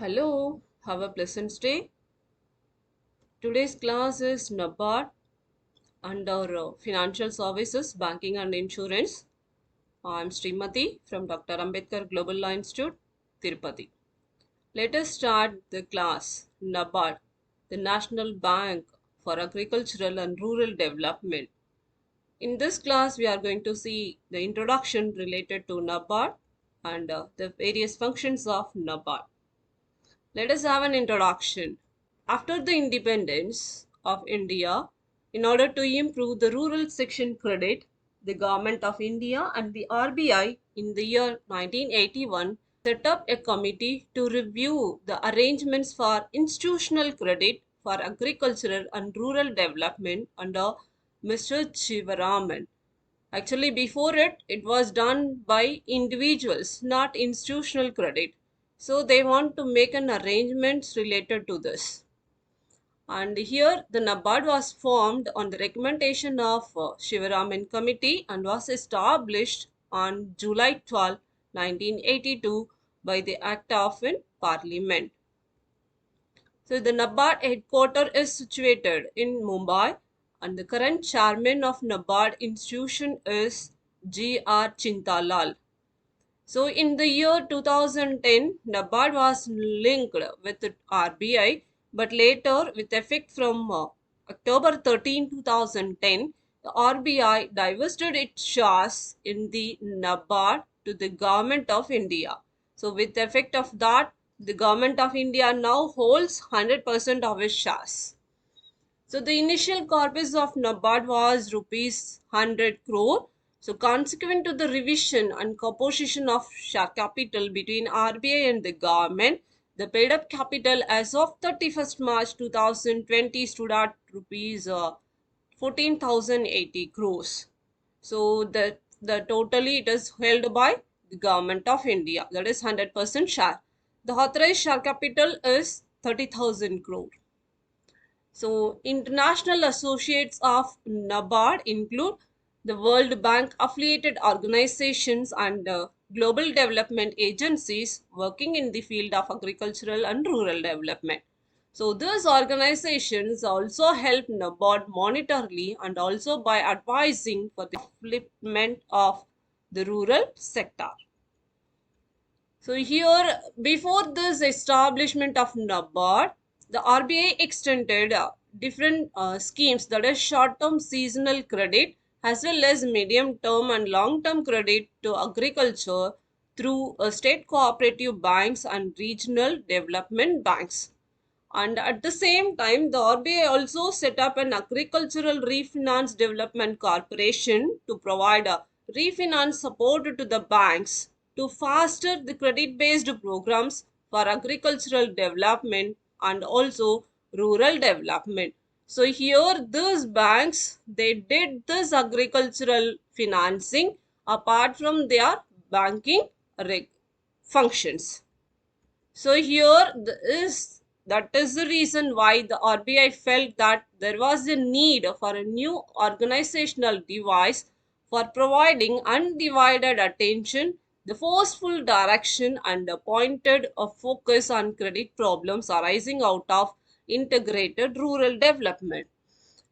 Hello, have a pleasant day. Today's class is NABARD under Financial Services, Banking and Insurance. I'm Srimati from Dr. Ambedkar Global Law Institute, Tirupati. Let us start the class. NABARD, the National Bank for Agricultural and Rural Development. In this class, we are going to see the introduction related to NABARD and the various functions of NABARD. Let us have an introduction. After the independence of India, in order to improve the rural section credit, the Government of India and the RBI in the year 1981 set up a committee to review the arrangements for institutional credit for agricultural and rural development under Mr. Shivaraman. Actually, before it was done by individuals, not institutional credit. So they want to make an arrangements related to this. And here the NABARD was formed on the recommendation of Shivaraman Committee and was established on July 12, 1982 by the Act of in Parliament. So the NABARD headquarters is situated in Mumbai and the current chairman of NABARD institution is G.R. Chintalal. So in the year 2010, NABARD was linked with RBI, but later with effect from October 13, 2010, the RBI divested its shares in the NABARD to the Government of India. So with effect of that, the Government of India now holds 100% of its shares. So the initial corpus of NABARD was rupees 100 crore. So consequent to the revision and composition of share capital between RBI and the government, the paid up capital as of 31st March 2020 stood at rupees 14,080 crores. So the totally it is held by the Government of India, that is 100% share. The authorized share capital is 30,000 crore. So, international associates of NABARD include the World Bank affiliated organizations and global development agencies working in the field of agricultural and rural development. So, these organizations also help NABARD monetarily and also by advising for the development of the rural sector. So here, before this establishment of NABARD, the RBI extended different schemes, that is short-term seasonal credit as well as medium-term and long-term credit to agriculture through state cooperative banks and regional development banks. And at the same time, the RBI also set up an agricultural refinance development corporation to provide a refinance support to the banks to foster the credit-based programs for agricultural development and also rural development. So here these banks, they did this agricultural financing apart from their banking functions. So here that is the reason why the RBI felt that there was a need for a new organizational device for providing undivided attention, the forceful direction and a pointed focus on credit problems arising out of integrated rural development.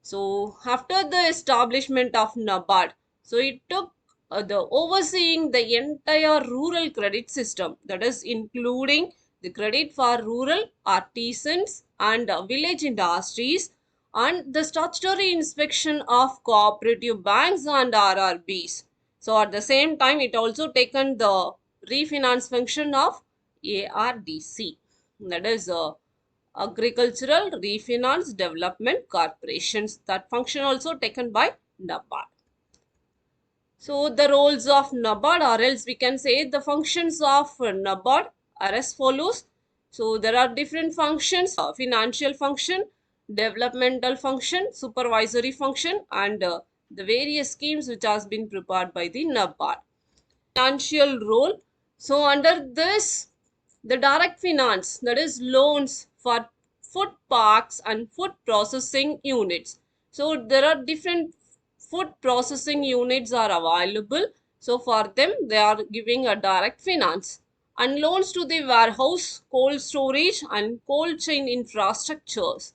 So after the establishment of NABARD, so it took the overseeing the entire rural credit system, that is including the credit for rural artisans and village industries and the statutory inspection of cooperative banks and RRBs. So at the same time, it also taken the refinance function of ARDC, that is Agricultural Refinance Development Corporations. That function also taken by NABARD. So the roles of NABARD, or else we can say the functions of NABARD are as follows. So there are different functions: financial function, developmental function, supervisory function, and the various schemes which has been prepared by the NABARD. Financial role. So under this, the direct finance, that is loans for food parks and food processing units. So there are different food processing units are available. So for them, they are giving a direct finance. and loans to the warehouse, cold storage, and cold chain infrastructures.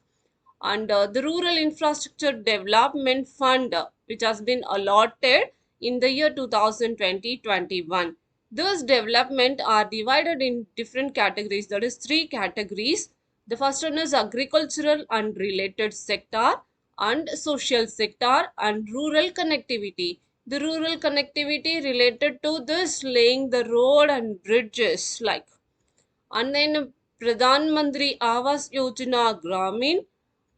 And the Rural Infrastructure Development Fund, which has been allotted in the year 2020-21. Those development are divided in different categories, that is three categories. The first one is agricultural and related sector, and social sector, and rural connectivity. The rural connectivity related to this laying the road and bridges, like, and then Pradhan Mantri Awas Yojana Gramin,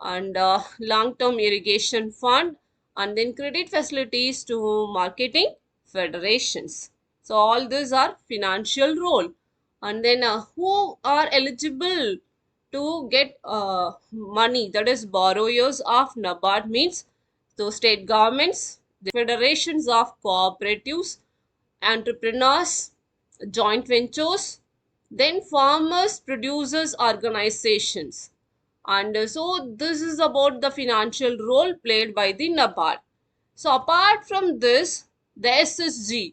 and long-term irrigation fund, and then credit facilities to marketing federations. So all these are financial role. And then who are eligible to get money, that is borrowers of NABARD, means the state governments, the federations of cooperatives, entrepreneurs, joint ventures, then farmers, producers, organizations. And so this is about the financial role played by the NABARD. So apart from this, the SSG,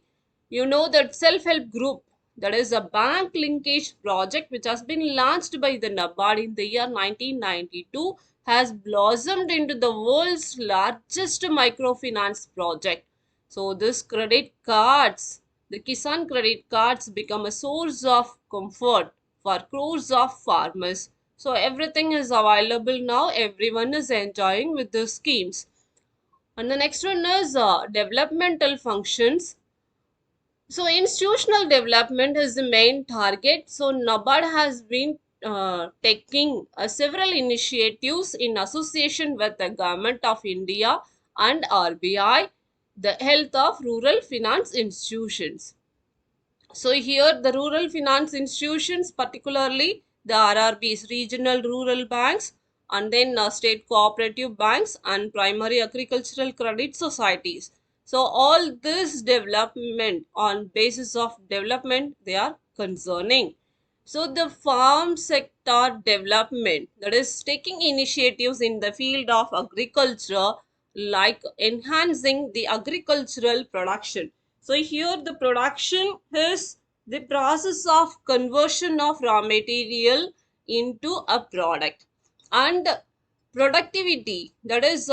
you know, that self-help group, that is a bank linkage project which has been launched by the NABARD in the year 1992, has blossomed into the world's largest microfinance project. So this credit cards, the Kisan credit cards, become a source of comfort for crores of farmers. So everything is available now. Everyone is enjoying with the schemes. And the next one is developmental functions. So institutional development is the main target. So NABARD has been taking several initiatives in association with the Government of India and RBI, the health of rural finance institutions. So here the rural finance institutions, particularly the RRBs, regional rural banks, and then state cooperative banks and primary agricultural credit societies. So all this development, on basis of development, they are concerning. So the farm sector development, that is taking initiatives in the field of agriculture, like enhancing the agricultural production. So here the production is the process of conversion of raw material into a product, and productivity, that is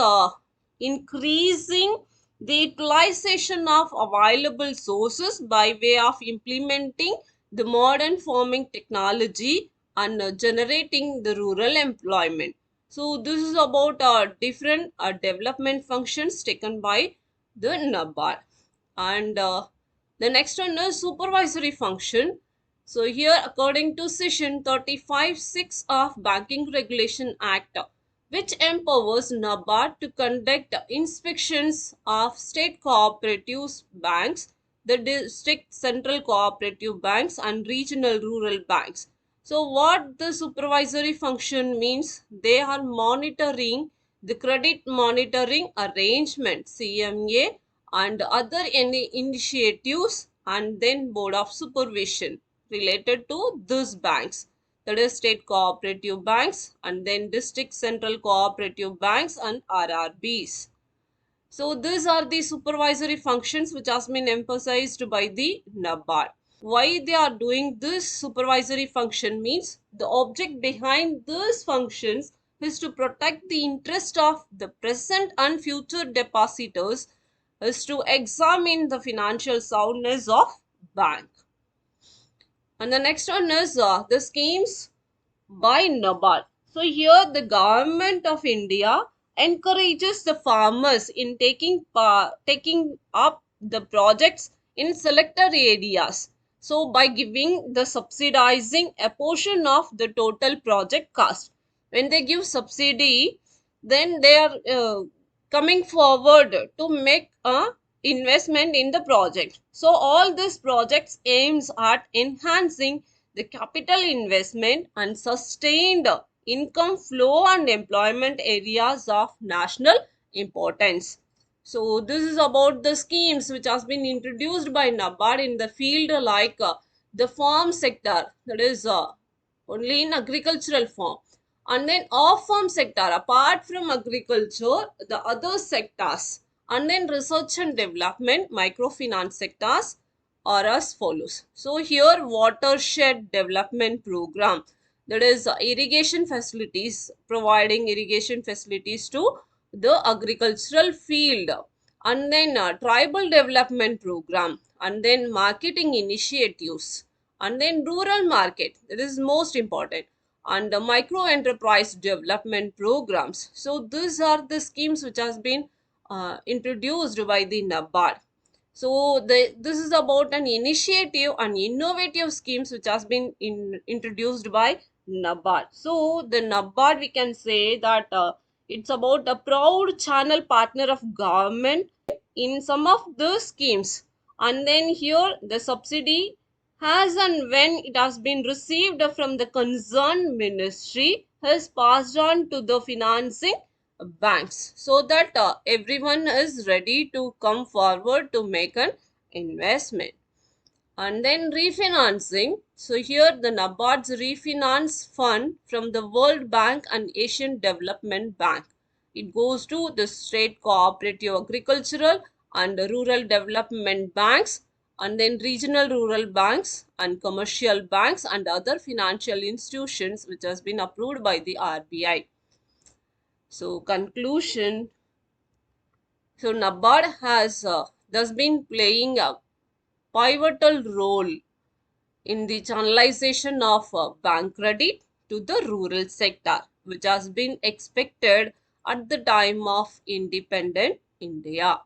increasing the utilization of available sources by way of implementing the modern farming technology and generating the rural employment. So this is about different development functions taken by the NABARD. And the next one is supervisory function. So here, according to section 35(6) of Banking Regulation Act, which empowers NABARD to conduct inspections of state cooperatives banks, the district central cooperative banks, and regional rural banks. So what the supervisory function means, they are monitoring the credit monitoring arrangement, CMA, and other any initiatives, and then board of supervision related to these banks, that is state cooperative banks, and then district central cooperative banks and RRBs. So these are the supervisory functions which has been emphasized by the NABARD. Why they are doing this supervisory function means, the object behind these functions is to protect the interest of the present and future depositors, is to examine the financial soundness of bank. And the next one is the schemes by NABARD. So here the government of India encourages the farmers in taking up the projects in selected areas. So by giving the subsidizing a portion of the total project cost. When they give subsidy, then they are coming forward to make a investment in the project. So all these projects aims at enhancing the capital investment and sustained income flow and employment areas of national importance. So this is about the schemes which has been introduced by NABARD in the field, like the farm sector, that is only in agricultural farm, and then off farm sector, apart from agriculture, the other sectors, and then research and development, microfinance sectors, are as follows. So here watershed development program, that is irrigation facilities, providing irrigation facilities to the agricultural field, and then tribal development program, and then marketing initiatives, and then rural market, that is most important, and the micro enterprise development programs. So these are the schemes which has been introduced by the NABARD. So this is about an initiative and innovative schemes which has been introduced by NABARD. So the NABARD, we can say that it's about a proud channel partner of government in some of the schemes. And then here the subsidy, has and when it has been received from the concerned ministry, has passed on to the financing banks, so that everyone is ready to come forward to make an investment. And then refinancing. So here the NABARD's Refinance Fund from the World Bank and Asian Development Bank. It goes to the state cooperative agricultural and rural development banks, and then regional rural banks and commercial banks and other financial institutions which has been approved by the RBI. So conclusion. So NABARD has thus been playing a pivotal role in the channelization of bank credit to the rural sector, which has been expected at the time of independent India.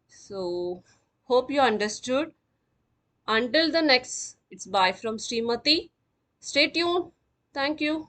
So, hope you understood. Until the next, it's bye from Srimati. Stay tuned. Thank you.